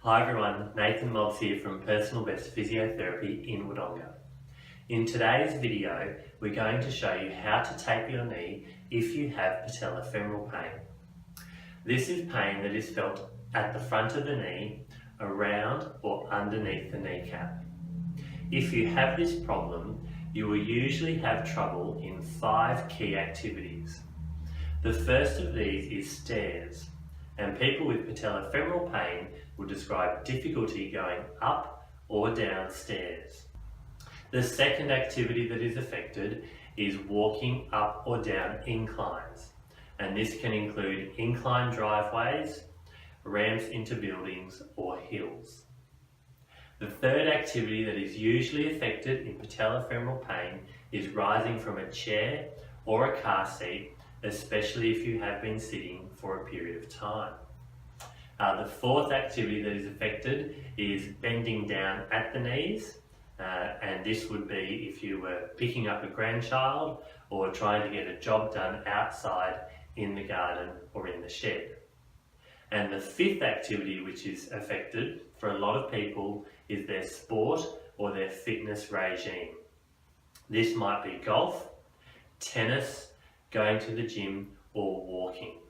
Hi everyone, Nathan Mobbs here from Personal Best Physiotherapy in Wodonga. In today's video, we're going to show you how to tape your knee if you have patellofemoral pain. This is pain that is felt at the front of the knee, around or underneath the kneecap. If you have this problem, you will usually have trouble in 5 key activities. The first of these is stairs, and people with patellofemoral pain will describe difficulty going up or down stairs. The second activity that is affected is walking up or down inclines, and this can include incline driveways, ramps into buildings or hills. The third activity that is usually affected in patellofemoral pain is rising from a chair or a car seat, especially if you have been sitting for a period of time. The fourth activity that is affected is bending down at the knees, and this would be if you were picking up a grandchild or trying to get a job done outside in the garden or in the shed. And the fifth activity which is affected for a lot of people is their sport or their fitness regime. This might be golf, tennis, going to the gym or walking.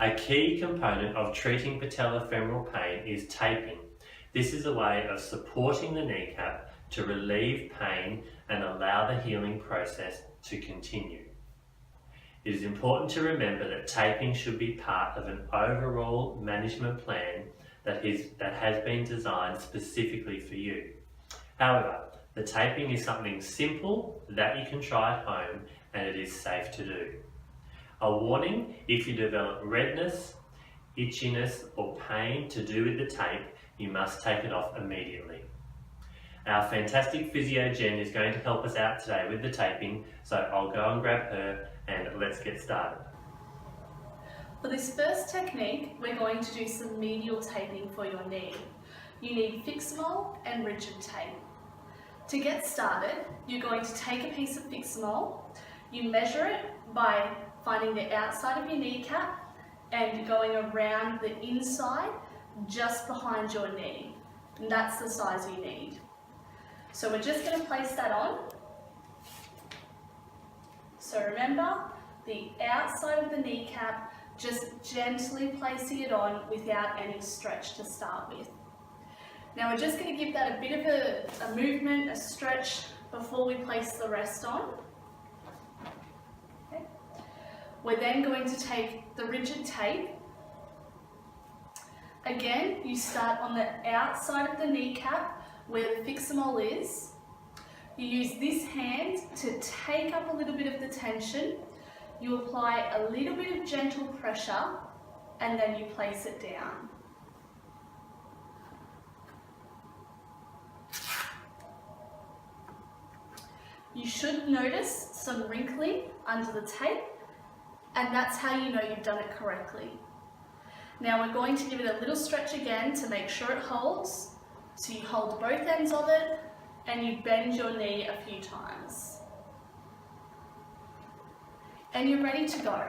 A key component of treating patellofemoral pain is taping. This is a way of supporting the kneecap to relieve pain and allow the healing process to continue. It is important to remember that taping should be part of an overall management plan that has been designed specifically for you. However, the taping is something simple that you can try at home and it is safe to do. A warning: if you develop redness, itchiness or pain to do with the tape, you must take it off immediately. Our fantastic physio Jen is going to help us out today with the taping, so I'll go and grab her and let's get started. For this first technique, we're going to do some medial taping for your knee. You need Fixamol and rigid tape. To get started, you're going to take a piece of Fixamol, you measure it by finding the outside of your kneecap and going around the inside just behind your knee. And that's the size you need. So we're just going to place that on. So remember, the outside of the kneecap, just gently placing it on without any stretch to start with. Now we're just going to give that a bit of a movement, a stretch before we place the rest on. Okay. We're then going to take the rigid tape. Again, you start on the outside of the kneecap where the Fixamol is. You use this hand to take up a little bit of the tension. You apply a little bit of gentle pressure and then you place it down. You should notice some wrinkling under the tape, and that's how you know you've done it correctly. Now we're going to give it a little stretch again to make sure it holds. So you hold both ends of it and you bend your knee a few times. And you're ready to go.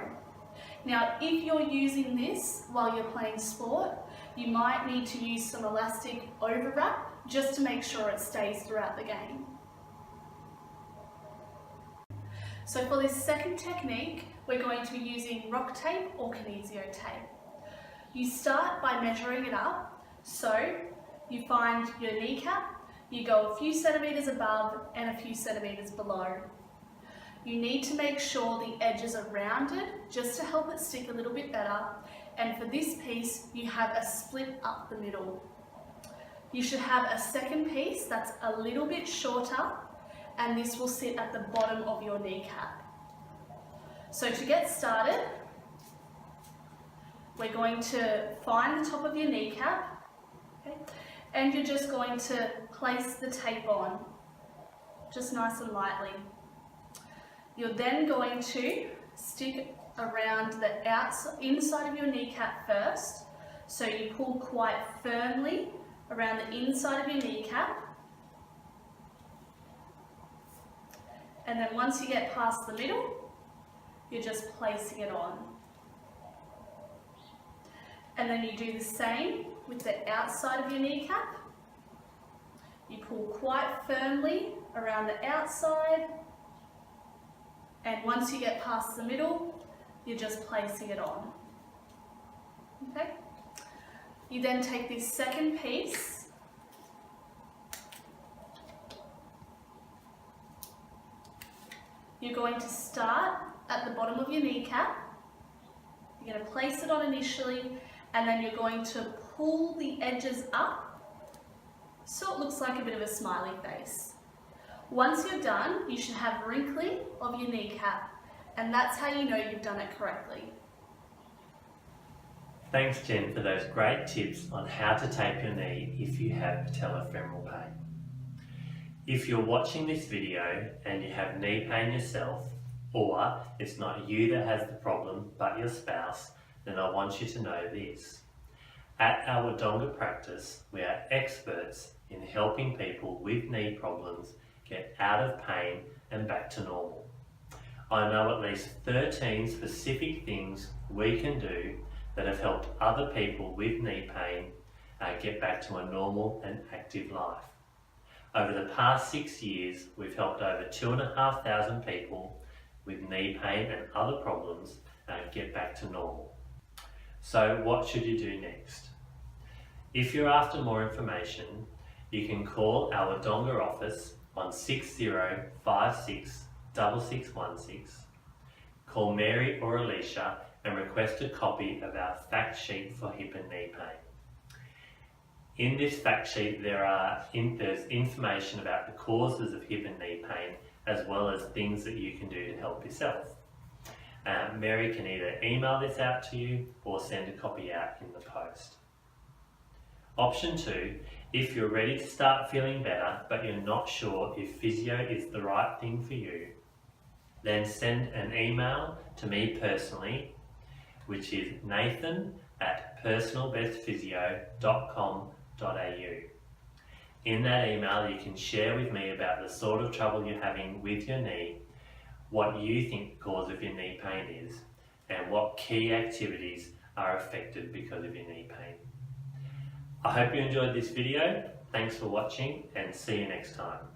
Now if you're using this while you're playing sport, you might need to use some elastic overwrap just to make sure it stays throughout the game. So for this second technique, we're going to be using rock tape or kinesio tape. You start by measuring it up. So you find your kneecap, you go a few centimetres above and a few centimetres below. You need to make sure the edges are rounded just to help it stick a little bit better. And for this piece, you have a split up the middle. You should have a second piece that's a little bit shorter, and this will sit at the bottom of your kneecap. So to get started, we're going to find the top of your kneecap, okay, and you're just going to place the tape on, just nice and lightly. You're then going to stick around the inside of your kneecap first, so you pull quite firmly around the inside of your kneecap. And then once you get past the middle, you're just placing it on. And then you do the same with the outside of your kneecap. You pull quite firmly around the outside, and once you get past the middle, you're just placing it on. Okay? You then take this second piece, you're going to start at the bottom of your kneecap. You're going to place it on initially, and then you're going to pull the edges up so it looks like a bit of a smiley face. Once you're done, you should have wrinkling of your kneecap, and that's how you know you've done it correctly. Thanks Jen for those great tips on how to tape your knee if you have patellofemoral pain. If you're watching this video and you have knee pain yourself, or it's not you that has the problem but your spouse, then I want you to know this. At our Wodonga practice, we are experts in helping people with knee problems get out of pain and back to normal. I know at least 13 specific things we can do that have helped other people with knee pain get back to a normal and active life. Over the past 6 years, we've helped over 2,500 people with knee pain and other problems get back to normal. So what should you do next? If you're after more information, you can call our Wodonga office on 6056 6616, call Mary or Alicia and request a copy of our fact sheet for hip and knee pain. In this fact sheet there's information about the causes of hip and knee pain, as well as things that you can do to help yourself. Mary can either email this out to you or send a copy out in the post. Option 2, if you're ready to start feeling better but you're not sure if physio is the right thing for you, then send an email to me personally, which is nathan@personalbestphysio.com.au. In that email you can share with me about the sort of trouble you're having with your knee, what you think the cause of your knee pain is, and what key activities are affected because of your knee pain. I hope you enjoyed this video. Thanks for watching and see you next time.